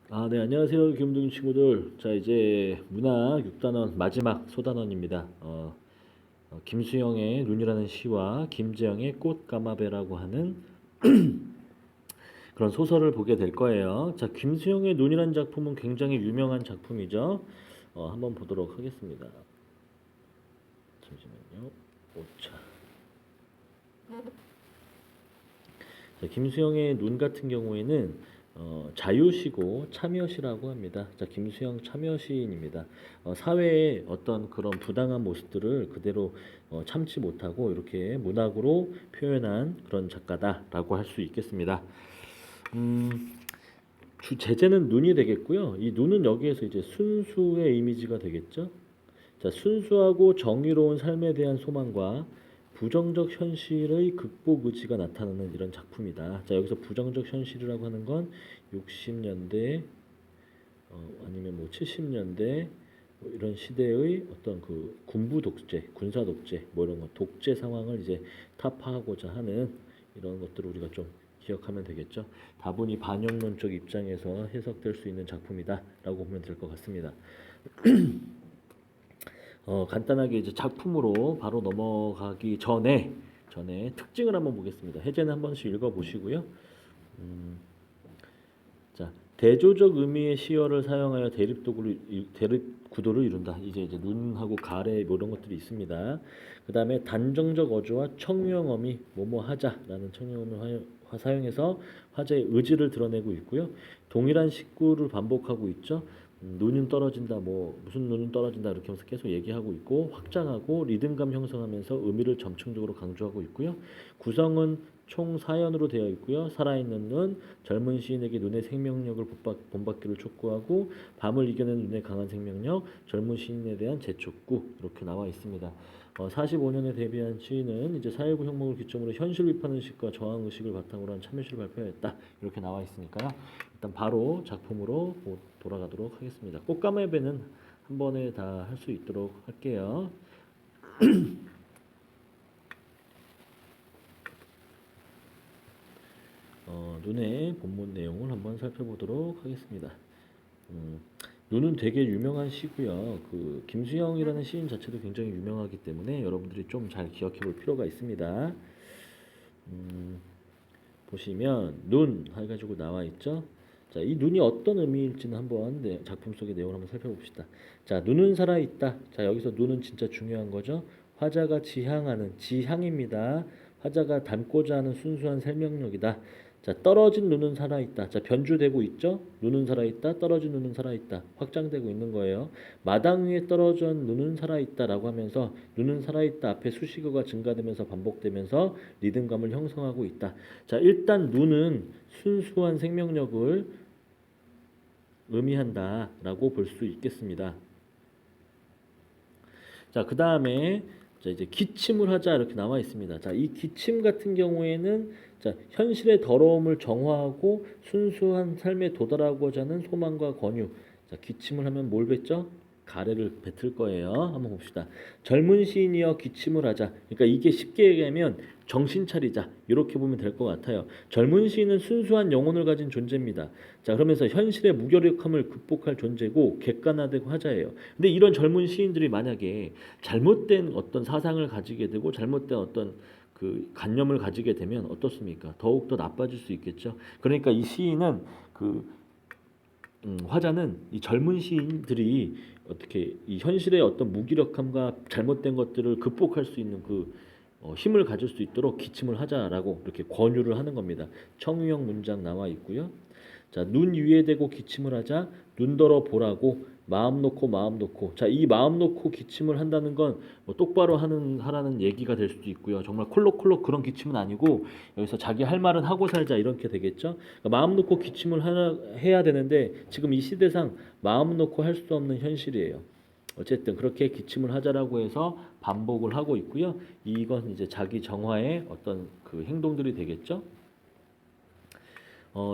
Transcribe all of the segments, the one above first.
네, 안녕하세요, 귀염둥이 친구들. 자, 이제 문학 6단원 마지막 소단원입니다. 김수영의 눈이라는 시와 김재영의 꽃가마배라고 하는 그런 소설을 보게 될 거예요. 자, 김수영의 눈이라는 작품은 굉장히 유명한 작품이죠. 한번 보도록 하겠습니다. 잠시만요. 오차. 자, 김수영의 눈 같은 경우에는 자유시고 참여시라고 합니다. 자, 김수영 참여시인입니다. 사회의 어떤 그런 부당한 모습들을 그대로 참지 못하고 이렇게 문학으로 표현한 그런 작가다라고 할 수 있겠습니다. 음, 주 제재는 눈이 되겠고요. 이 눈은 여기에서 이제 순수의 이미지가 되겠죠. 자, 순수하고 정의로운 삶에 대한 소망과 부정적 현실의 극복 의지가 나타나는 이런 작품이다. 자, 여기서 부정적 현실이라고 하는 건 60년대 아니면 뭐 70년대 뭐 이런 시대의 어떤 그 군부 독재, 군사 독재 뭐 이런 거 독재 상황을 이제 타파하고자 하는 이런 것들을 우리가 좀 기억하면 되겠죠. 다분히 반영론적 입장에서 해석될 수 있는 작품이다라고 보면 될 것 같습니다. 간단하게 이제 작품으로 바로 넘어가기 전에 특징을 한번 보겠습니다. 해제는 한 번씩 읽어 보시고요. 자, 대조적 의미의 시어를 사용하여 대립 구도를 이룬다. 이제 눈하고 가래 뭐 이런 것들이 있습니다. 그다음에 단정적 어조와 청유형어미 뭐뭐 하자라는 청유형어미를 사용해서 화제의 의지를 드러내고 있고요. 동일한 식구를 반복하고 있죠. 눈은 떨어진다 뭐 무슨 눈은 떨어진다 이렇게 하면서 계속 얘기하고 있고 확장하고 리듬감 형성하면서 의미를 점층적으로 강조하고 있고요. 구성은 총 4연으로 되어 있고요. 살아있는 눈, 젊은 시인에게 눈의 생명력을 본받기를 촉구하고 밤을 이겨낸 눈의 강한 생명력, 젊은 시인에 대한 재촉구 이렇게 나와 있습니다. 45년에 데뷔한 시인은 이제 4.19 혁명을 기점으로 현실 비판 의식과 저항 의식을 바탕으로 한 참여시를 발표했다. 이렇게 나와 있으니까요. 일단 바로 작품으로 돌아가도록 하겠습니다. 꽃가마의 배는 한 번에 다 할 수 있도록 할게요. 눈의 본문 내용을 한번 살펴보도록 하겠습니다. 음, 눈은 되게 유명한 시고요. 그 김수영이라는 시인 자체도 굉장히 유명하기 때문에 여러분들이 좀 잘 기억해 볼 필요가 있습니다. 보시면 눈 해가지고 나와 있죠. 자, 이 눈이 어떤 의미일지는 한번 작품 속의 내용을 한번 살펴봅시다. 자, 눈은 살아 있다. 자, 여기서 눈은 진짜 중요한 거죠. 화자가 지향하는 지향입니다. 화자가 담고자 하는 순수한 설명력이다. 자, 떨어진 눈은 살아 있다. 자, 변주되고 있죠. 눈은 살아 있다. 떨어진 눈은 살아 있다. 확장되고 있는 거예요. 마당 위에 떨어진 눈은 살아 있다라고 하면서 눈은 살아 있다 앞에 수식어가 증가되면서 반복되면서 리듬감을 형성하고 있다. 자, 일단 눈은 순수한 생명력을 의미한다라고 볼 수 있겠습니다. 자, 그 다음에 이제 기침을 하자 이렇게 나와 있습니다. 자, 이 기침 같은 경우에는 자, 현실의 더러움을 정화하고 순수한 삶에 도달하고자 하는 소망과 권유. 자, 기침을 하면 뭘 뱉죠? 가래를 뱉을 거예요. 한번 봅시다. 젊은 시인이여 기침을 하자. 그러니까 이게 쉽게 얘기하면 정신 차리자. 이렇게 보면 될 것 같아요. 젊은 시인은 순수한 영혼을 가진 존재입니다. 자, 그러면서 현실의 무기력함을 극복할 존재고 객관화되고 하자예요. 근데 이런 젊은 시인들이 만약에 잘못된 어떤 사상을 가지게 되고 잘못된 어떤 그 관념을 가지게 되면 어떻습니까? 더욱 더 나빠질 수 있겠죠. 그러니까 이 시인은 화자는 이 젊은 시인들이 어떻게 이 현실의 어떤 무기력함과 잘못된 것들을 극복할 수 있는 그 힘을 가질 수 있도록 기침을 하자라고 이렇게 권유를 하는 겁니다. 청유형 문장 나와 있고요. 자, 눈 위에 대고 기침을 하자 눈더러 보라고 마음 놓고 마음 놓고. 자, 이 마음 놓고 기침을 한다는 건뭐 똑바로 하라는 얘기가 될 수도 있고요. 정말 콜록콜록 그런 기침은 아니고 여기서 자기 할 말은 하고 살자 이렇게 되겠죠. 그러니까 마음 놓고 기침을 해야 되는데 지금 이 시대상 마음 놓고 할 수 없는 현실이에요. 어쨌든 그렇게 기침을 하자라고 해서 반복을 하고 있고요. 이건 이제 자기 정화의 어떤 그 행동들이 되겠죠.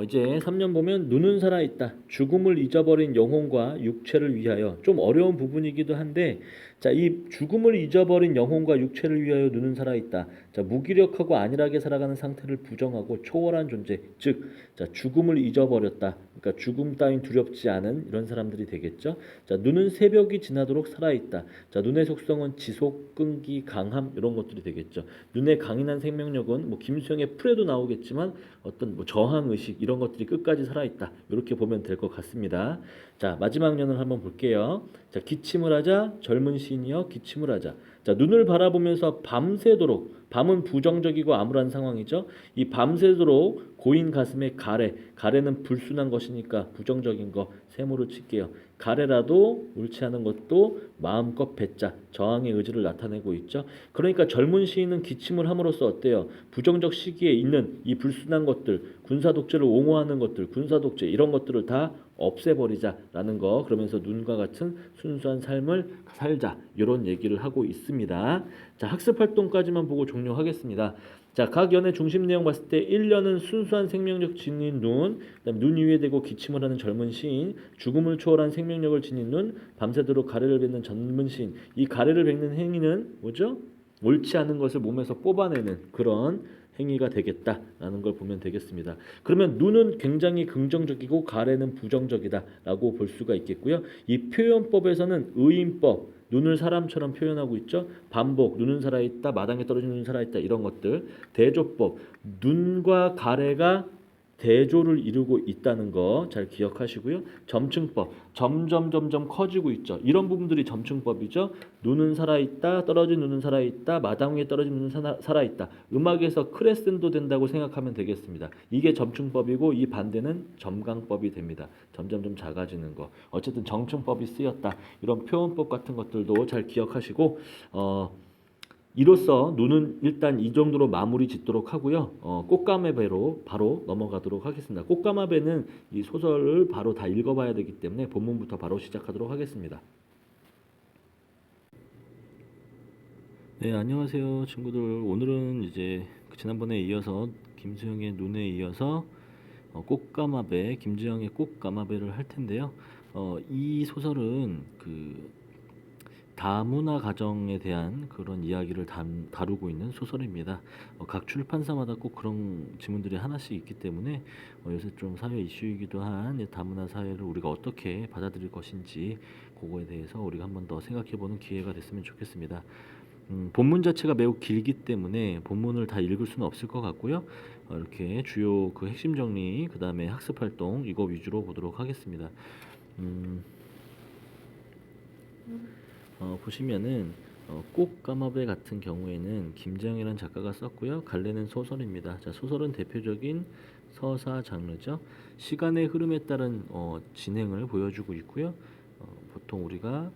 이제 3년 보면 눈은 살아있다. 죽음을 잊어버린 영혼과 육체를 위하여 좀 어려운 부분이기도 한데 자, 이 죽음을 잊어버린 영혼과 육체를 위하여 눈은 살아있다. 자, 무기력하고 안일하게 살아가는 상태를 부정하고 초월한 존재, 즉, 자, 죽음을 잊어버렸다. 그러니까 죽음 따윈 두렵지 않은 이런 사람들이 되겠죠. 자, 눈은 새벽이 지나도록 살아있다. 자, 눈의 속성은 지속, 끈기, 강함 이런 것들이 되겠죠. 눈의 강인한 생명력은 뭐 김수영의 풀에도 나오겠지만 어떤 뭐 저항 의식 이런 것들이 끝까지 살아있다. 이렇게 보면 될 것 같습니다. 자, 마지막 년을 한번 볼게요. 자, 기침을 하자 젊은 시인이여 기침을 하자. 자, 눈을 바라보면서 밤새도록, 밤은 부정적이고 암울한 상황이죠. 이 밤새도록 고인 가슴에 가래, 가래는 불순한 것이니까 부정적인 거 세모로 칠게요. 가래라도 옳지 않은 것도 마음껏 뱉자, 저항의 의지를 나타내고 있죠. 그러니까 젊은 시인은 기침을 함으로써 어때요? 부정적 시기에 있는 이 불순한 것들, 군사 독재를 옹호하는 것들, 군사 독재 이런 것들을 다 없애버리자라는 거, 그러면서 눈과 같은 순수한 삶을 살자 이런 얘기를 하고 있습니다. 자, 학습 활동까지만 보고 종료하겠습니다. 자, 각 연의 중심 내용 봤을 때 1년은 순수한 생명력 지닌 눈, 그다음에 눈 위에 대고 기침을 하는 젊은 시인, 죽음을 초월한 생명력을 지닌 눈, 밤새도록 가래를 뱉는 젊은 시인. 이 가래를 뱉는 행위는 뭐죠? 옳지 않은 것을 몸에서 뽑아내는 그런 행위가 되겠다라는 걸 보면 되겠습니다. 그러면 눈은 굉장히 긍정적이고 가래는 부정적이다라고 볼 수가 있겠고요. 이 표현법에서는 의인법, 눈을 사람처럼 표현하고 있죠. 반복, 눈은 살아있다, 마당에 떨어진 눈은 살아있다 이런 것들. 대조법, 눈과 가래가 대조를 이루고 있다는 거 잘 기억하시고요. 점층법, 점점 커지고 있죠. 이런 부분들이 점층법이죠. 눈은 살아있다, 떨어진 눈은 살아있다, 마당 위에 떨어진 눈은 살아있다. 음악에서 크레센도 된다고 생각하면 되겠습니다. 이게 점층법이고 이 반대는 점강법이 됩니다. 점점 작아지는 거. 어쨌든 점층법이 쓰였다. 이런 표현법 같은 것들도 잘 기억하시고 이로써 눈은 일단 이 정도로 마무리 짓도록 하고요. 꽃가마배로 바로 넘어가도록 하겠습니다. 꽃가마배는 이 소설을 바로 다 읽어봐야 되기 때문에 본문부터 바로 시작하도록 하겠습니다. 네, 안녕하세요 친구들. 오늘은 이제 지난번에 이어서 김수영의 눈에 이어서 꽃가마배, 김주영의 꽃가마배를 할 텐데요. 이 소설은 그 다문화 가정에 대한 그런 이야기를 다루고 있는 소설입니다. 각 출판사마다 꼭 그런 지문들이 하나씩 있기 때문에 요새 좀 사회 이슈이기도 한 다문화 사회를 우리가 어떻게 받아들일 것인지 그거에 대해서 우리가 한번 더 생각해보는 기회가 됐으면 좋겠습니다. 본문 자체가 매우 길기 때문에 본문을 다 읽을 수는 없을 것 같고요. 이렇게 주요 그 핵심 정리, 그 다음에 학습 활동 이거 위주로 보도록 하겠습니다. 보시면은 꽃가마배 같은 경우에는 김재영이라는 작가가 썼고요. 갈래는 소설입니다. 자, 소설은 대표적인 서사 장르죠. 시간의 흐름에 따른 진행을 보여주고 있고요. 보통 우리가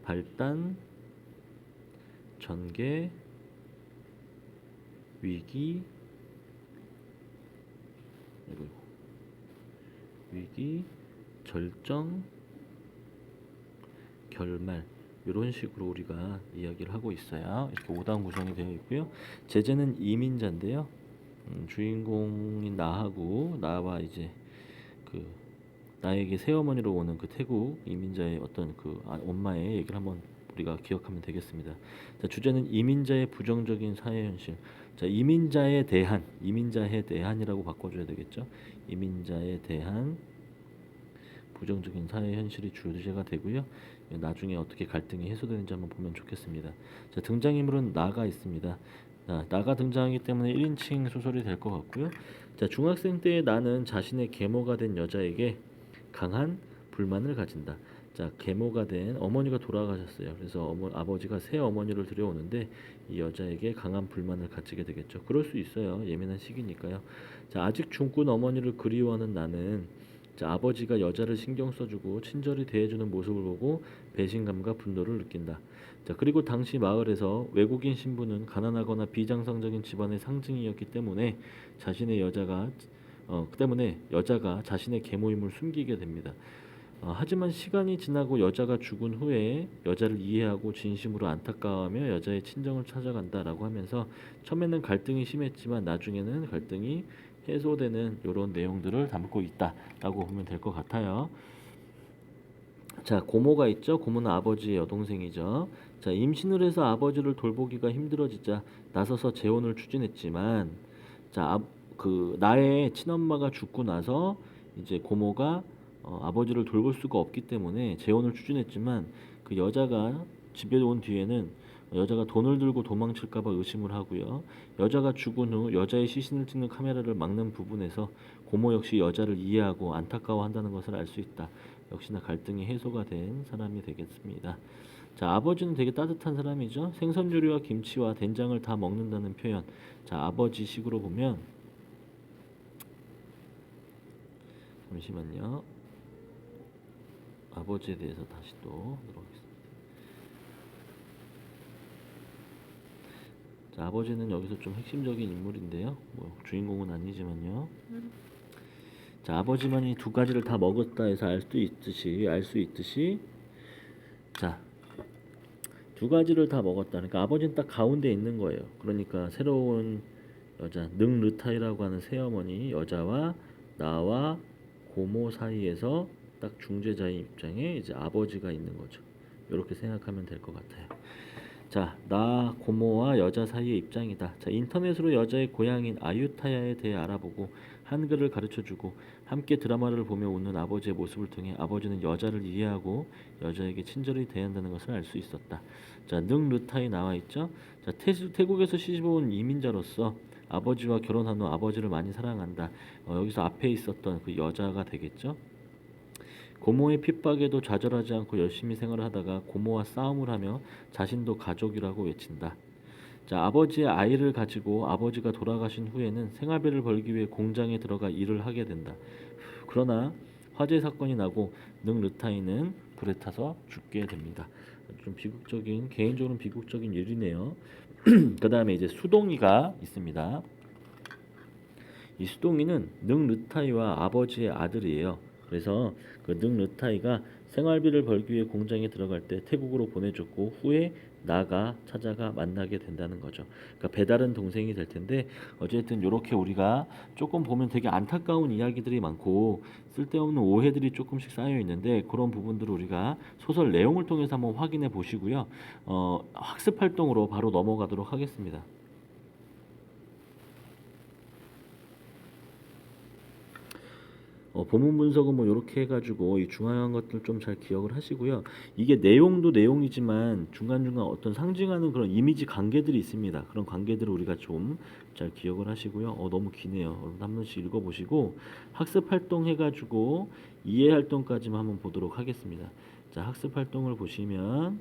발단, 전개, 위기, 절정, 결말 이런 식으로 우리가 이야기를 하고 있어요. 이렇게 5단 구성이 되어 있고요. 제재는 이민자인데요. 주인공인 나하고 나와 이제 그 나에게 새어머니로 오는 그 태국 이민자의 어떤 그 엄마의 얘기를 한번 우리가 기억하면 되겠습니다. 자, 주제는 이민자의 부정적인 사회 현실. 자, 이민자에 대한이라고 바꿔줘야 되겠죠. 이민자에 대한 부정적인 사회 현실이 주제가 되고요. 나중에 어떻게 갈등이 해소되는지 한번 보면 좋겠습니다. 자, 등장인물은 나가 있습니다. 자, 나가 등장하기 때문에 1인칭 소설이 될 것 같고요. 자, 중학생 때의 나는 자신의 계모가 된 여자에게 강한 불만을 가진다. 자, 계모가 된 어머니가 돌아가셨어요. 그래서 아버지가 새 어머니를 들여오는데 이 여자에게 강한 불만을 가지게 되겠죠. 그럴 수 있어요. 예민한 시기니까요. 자, 아직 중꾼 어머니를 그리워하는 나는 자, 아버지가 여자를 신경 써주고 친절히 대해주는 모습을 보고 배신감과 분노를 느낀다. 자, 그리고 당시 마을에서 외국인 신부는 가난하거나 비정상적인 집안의 상징이었기 때문에 여자가 자신의 계모임을 숨기게 됩니다. 하지만 시간이 지나고 여자가 죽은 후에 여자를 이해하고 진심으로 안타까워하며 여자의 친정을 찾아간다라고 하면서 처음에는 갈등이 심했지만 나중에는 갈등이 해소되는 이런 내용들을 담고 있다라고 보면 될 것 같아요. 자, 고모가 있죠. 고모는 아버지의 여동생이죠. 자, 임신을 해서 아버지를 돌보기가 힘들어지자 나서서 재혼을 추진했지만, 자, 나의 친엄마가 죽고 나서 이제 고모가 아버지를 돌볼 수가 없기 때문에 재혼을 추진했지만, 그 여자가 집에 온 뒤에는 여자가 돈을 들고 도망칠까 봐 의심을 하고요. 여자가 죽은 후 여자의 시신을 찍는 카메라를 막는 부분에서 고모 역시 여자를 이해하고 안타까워한다는 것을 알 수 있다. 역시나 갈등이 해소가 된 사람이 되겠습니다. 자, 아버지는 되게 따뜻한 사람이죠. 생선 요리와 김치와 된장을 다 먹는다는 표현. 자, 아버지식으로 보면, 잠시만요. 아버지에 대해서 다시 또 들어가겠습니다. 자, 아버지는 여기서 좀 핵심적인 인물인데요. 뭐 주인공은 아니지만요. 자, 아버지만이 두 가지를 다 먹었다 해서 알 수 있듯이, 자, 두 가지를 다 먹었다. 그러니까 아버지는 딱 가운데 있는 거예요. 그러니까 새로운 여자 능르타이라고 하는 새어머니 여자와 나와 고모 사이에서 딱 중재자의 입장에 이제 아버지가 있는 거죠. 이렇게 생각하면 될 것 같아요. 자, 나 고모와 여자 사이의 입장이다. 자, 인터넷으로 여자의 고향인 아유타야에 대해 알아보고 한글을 가르쳐주고 함께 드라마를 보며 웃는 아버지의 모습을 통해 아버지는 여자를 이해하고 여자에게 친절히 대한다는 것을 알 수 있었다. 자, 능르타이 나와 있죠. 자, 태국에서 시집온 이민자로서 아버지와 결혼한 후 아버지를 많이 사랑한다. 여기서 앞에 있었던 그 여자가 되겠죠. 고모의 핍박에도 좌절하지 않고 열심히 생활을 하다가 고모와 싸움을 하며 자신도 가족이라고 외친다. 자, 아버지의 아이를 가지고 아버지가 돌아가신 후에는 생활비를 벌기 위해 공장에 들어가 일을 하게 된다. 그러나 화재 사건이 나고 능르타이는 불에 타서 죽게 됩니다. 좀 비극적인, 개인적으로는 비극적인 일이네요. 그 다음에 이제 수동이가 있습니다. 이 수동이는 능르타이와 아버지의 아들이에요. 그래서 그 능르타이가 생활비를 벌기 위해 공장에 들어갈 때 태국으로 보내줬고 후에 나가 찾아가 만나게 된다는 거죠. 그러니까 배다른 동생이 될 텐데 어쨌든 이렇게 우리가 조금 보면 되게 안타까운 이야기들이 많고 쓸데없는 오해들이 조금씩 쌓여 있는데 그런 부분들을 우리가 소설 내용을 통해서 한번 확인해 보시고요. 학습 활동으로 바로 넘어가도록 하겠습니다. 본문 분석은 뭐 이렇게 해가지고 이 중요한 것들 좀 잘 기억을 하시고요. 이게 내용도 내용이지만 중간중간 어떤 상징하는 그런 이미지 관계들이 있습니다. 그런 관계들을 우리가 좀 잘 기억을 하시고요. 너무 기네요. 여러분 한 번씩 읽어보시고 학습 활동 해가지고 이해 활동까지만 한번 보도록 하겠습니다. 자, 학습 활동을 보시면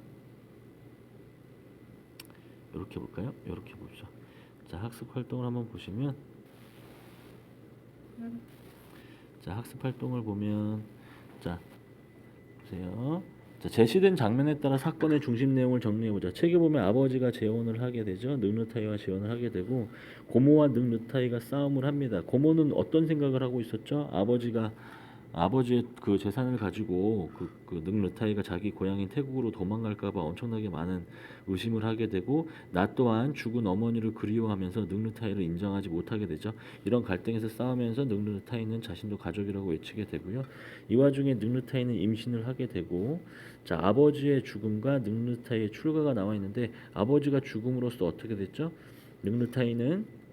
이렇게 볼까요? 이렇게 보죠. 자, 학습 활동을 한번 보시면. 자, 학습 활동을 보면 자, 보세요. 자, 제시된 장면에 따라 사건의 중심 내용을 정리해 보자. 책에 보면 아버지가 재혼을 하게 되죠. 능르타이와 재혼을 하게 되고 고모와 능르타이가 싸움을 합니다. 고모는 어떤 생각을 하고 있었죠? 아버지의 그 재산을 가지고 그 능르타이가 자기 고향인 태국으로 도망갈까봐 엄청나게 많은 의심을 하게 되고 나 또한 죽은 어머니를 그리워하면서 능르타이를 인정하지 못하게 되죠. 이런 갈등에서 싸우면서 능르타이는 자신도 가족이라고 외치게 되고요. 이 와중에 능르타이는 임신을 하게 되고 자, 아버지의 죽음과 능르타이의 출가가 나와 있는데 아버지가 죽음으로써 어떻게 됐죠? 능르타이는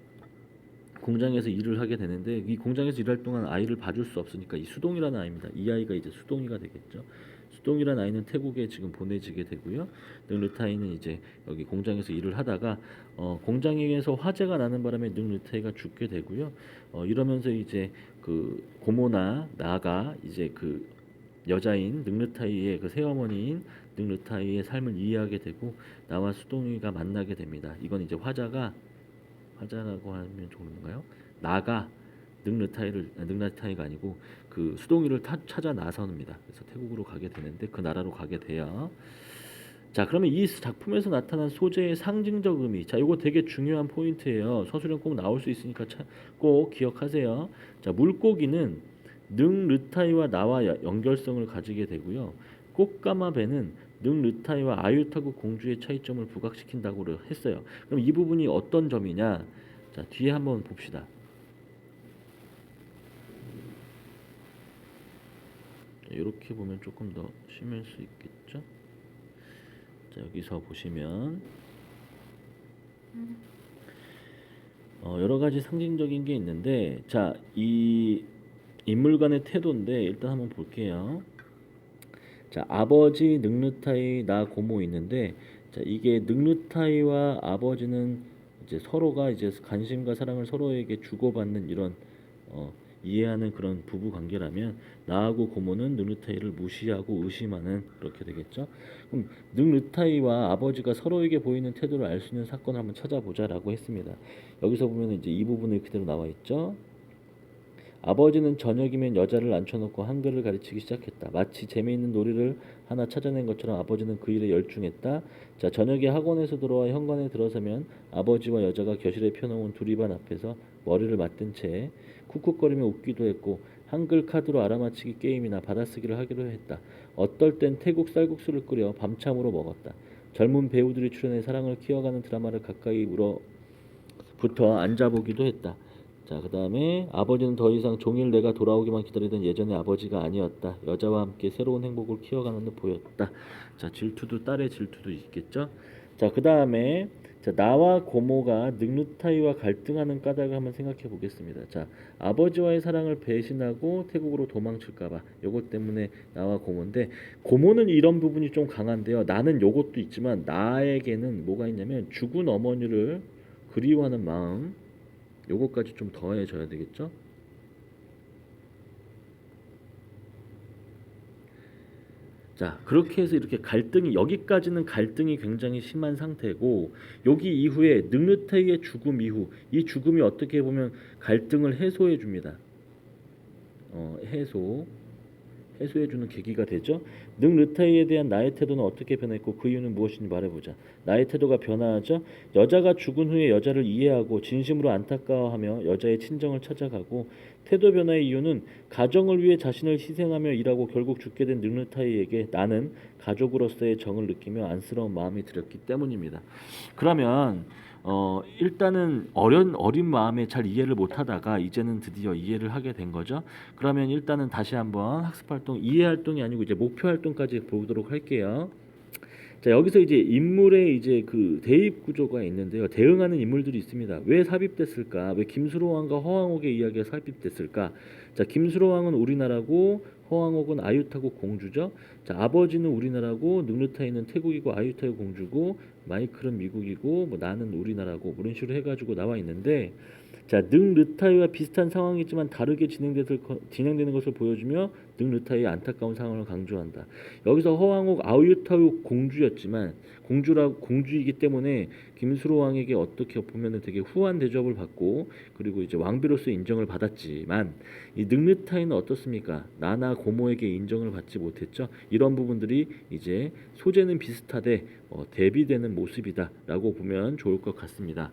공장에서 일을 하게 되는데 이 공장에서 일할 동안 아이를 봐줄 수 없으니까 이 수동이라는 아이입니다. 이 아이가 이제 수동이가 되겠죠. 수동이라는 아이는 태국에 지금 보내지게 되고요. 능르타이는 이제 여기 공장에서 일을 하다가 공장에서 화재가 나는 바람에 능르타이가 죽게 되고요. 이러면서 이제 그 고모나 나가 이제 그 여자인 능르타이의 그 새어머니인 능르타이의 삶을 이해하게 되고 나와 수동이가 만나게 됩니다. 이건 이제 화자라고 하면 좋은가요? 나가 능르타이가 아니고 그 수동이를 찾아 나섭니다. 그래서 태국으로 가게 되는데 그 나라로 가게 돼요. 자, 그러면 이 작품에서 나타난 소재의 상징적 의미. 자, 이거 되게 중요한 포인트예요. 서술형 꼭 나올 수 있으니까 꼭 기억하세요. 자, 물고기는 능르타이와 나와 연결성을 가지게 되고요. 꽃가마배는 능르타이와 아유타국 공주의 차이점을 부각시킨다고 했어요. 그럼 이 부분이 어떤 점이냐? 자, 뒤에 한번 봅시다. 이렇게 보면 조금 더 쉬울 수 있겠죠. 자, 여기서 보시면 여러 가지 상징적인 게 있는데, 자, 이 인물 간의 태도인데 일단 한번 볼게요. 자, 아버지 늑르타이 나 고모 있는데, 자, 이게 늑르타이와 아버지는 이제 서로가 이제 관심과 사랑을 서로에게 주고받는 이런 이해하는 그런 부부 관계라면, 나하고 고모는 늑르타이를 무시하고 의심하는, 그렇게 되겠죠. 그럼 늑르타이와 아버지가 서로에게 보이는 태도를 알 수 있는 사건을 한번 찾아보자라고 했습니다. 여기서 보면 이제 이 부분이 그대로 나와 있죠. 아버지는 저녁이면 여자를 앉혀놓고 한글을 가르치기 시작했다. 마치 재미있는 놀이를 하나 찾아낸 것처럼 아버지는 그 일에 열중했다. 자, 저녁에 학원에서 돌아와 현관에 들어서면 아버지와 여자가 교실에 펴놓은 두리반 앞에서 머리를 맞댄 채 쿡쿡거리며 웃기도 했고, 한글 카드로 알아맞히기 게임이나 받아쓰기를 하기로 했다. 어떨 땐 태국 쌀국수를 끓여 밤참으로 먹었다. 젊은 배우들이 출연해 사랑을 키워가는 드라마를 가까이 붙어 앉아보기도 했다. 자, 그 다음에 아버지는 더 이상 종일 내가 돌아오기만 기다리던 예전의 아버지가 아니었다. 여자와 함께 새로운 행복을 키워가는 듯 보였다. 자, 질투도, 딸의 질투도 있겠죠. 자, 그 다음에 자, 나와 고모가 늑르타이와 갈등하는 까닭을 한번 생각해 보겠습니다. 자, 아버지와의 사랑을 배신하고 태국으로 도망칠까봐 요것 때문에 나와 고모인데, 고모는 이런 부분이 좀 강한데요. 나는 요것도 있지만 나에게는 뭐가 있냐면 죽은 어머니를 그리워하는 마음, 요거까지 좀 더해져야 되겠죠. 자, 그렇게 해서 이렇게 갈등이, 여기까지는 갈등이 굉장히 심한 상태고, 여기 이후에 늑르타이의 죽음 이후, 이 죽음이 어떻게 보면 갈등을 해소해 줍니다. 해소해주는 계기가 되죠. 늑르타이에 대한 나의 태도는 어떻게 변했고 그 이유는 무엇인지 말해보자. 나의 태도가 변화하죠. 여자가 죽은 후에 여자를 이해하고 진심으로 안타까워하며 여자의 친정을 찾아가고, 태도 변화의 이유는 가정을 위해 자신을 희생하며 일하고 결국 죽게 된 늑르타이에게 나는 가족으로서의 정을 느끼며 안쓰러운 마음이 들었기 때문입니다. 그러면 일단은 어린 마음에 잘 이해를 못하다가 이제는 드디어 이해를 하게 된 거죠. 그러면 일단은 다시 한번 학습 활동, 이해 활동이 아니고 이제 목표 활동까지 보도록 할게요. 자, 여기서 이제 인물의 이제 그 대입 구조가 있는데요. 대응하는 인물들이 있습니다. 왜 삽입됐을까? 왜 김수로 왕과 허왕옥의 이야기가 삽입됐을까? 자, 김수로 왕은 우리나라고 허왕옥은 아유타국 공주죠. 자, 아버지는 우리나라고 늑르타이는 태국이고 아유타국 공주고 마이클은 미국이고 뭐 나는 우리나라고, 뭐 이런 식으로 해가지고 나와 있는데, 자, 늑르타이와 비슷한 상황이지만 다르게 진행되는 것을 보여주며 늑르타이의 안타까운 상황을 강조한다. 여기서 허왕옥 아유타국 공주였지만, 공주이기 때문에 김수로 왕에게 어떻게 보면은 되게 후한 대접을 받고, 그리고 이제 왕비로서 인정을 받았지만, 이 늑르타이는 어떻습니까? 나나 고모에게 인정을 받지 못했죠. 이런 부분들이 이제 소재는 비슷하되 대비되는 모습이다라고 보면 좋을 것 같습니다.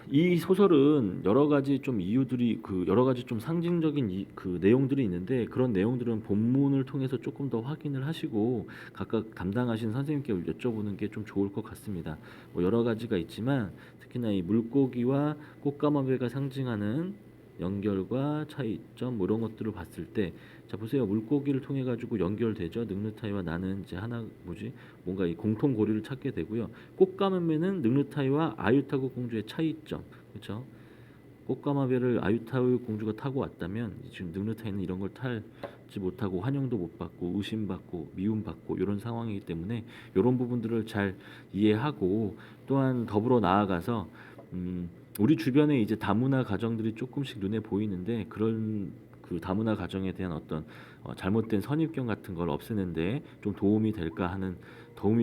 이 소설은 여러 가지 좀 이유들이, 여러 가지 좀 상징적인 그 내용들이 있는데, 그런 내용들은 본문을 통해서 조금 더 확인을 하시고 각각 담당하신 선생님께 여쭤보는 게 좀 좋을 것 같습니다. 뭐 여러 가지가 있지만 특히나 이 물고기와 꽃가마배가 상징하는 연결과 차이점, 뭐 이런 것들을 봤을 때, 자 보세요. 물고기를 통해 가지고 연결되죠. 늑르타이와 나는 이제 뭔가 이 공통 고리를 찾게 되고요. 꽃가마배는 늑르타이와 아유타국 공주의 차이점, 그렇죠? 꽃가마배를 아유타국 공주가 타고 왔다면 지금 늑르타이는 이런 걸 타지 못하고 환영도 못 받고 의심받고 미움받고 이런 상황이기 때문에 이런 부분들을 잘 이해하고, 또한 더불어 나아가서 우리 주변에 이제 다문화 가정들이 조금씩 눈에 보이는데, 그런 그 다문화 가정에 대한 어떤 잘못된 선입견 같은 걸 없애는데 좀 도움이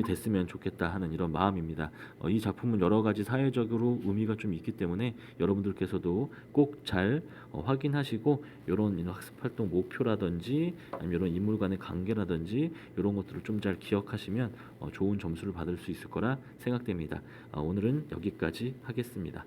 됐으면 좋겠다 하는 이런 마음입니다. 이 작품은 여러 가지 사회적으로 의미가 좀 있기 때문에 여러분들께서도 꼭 잘 확인하시고, 이런 학습 활동 목표라든지 아니면 이런 인물 간의 관계라든지 이런 것들을 좀 잘 기억하시면 좋은 점수를 받을 수 있을 거라 생각됩니다. 오늘은 여기까지 하겠습니다.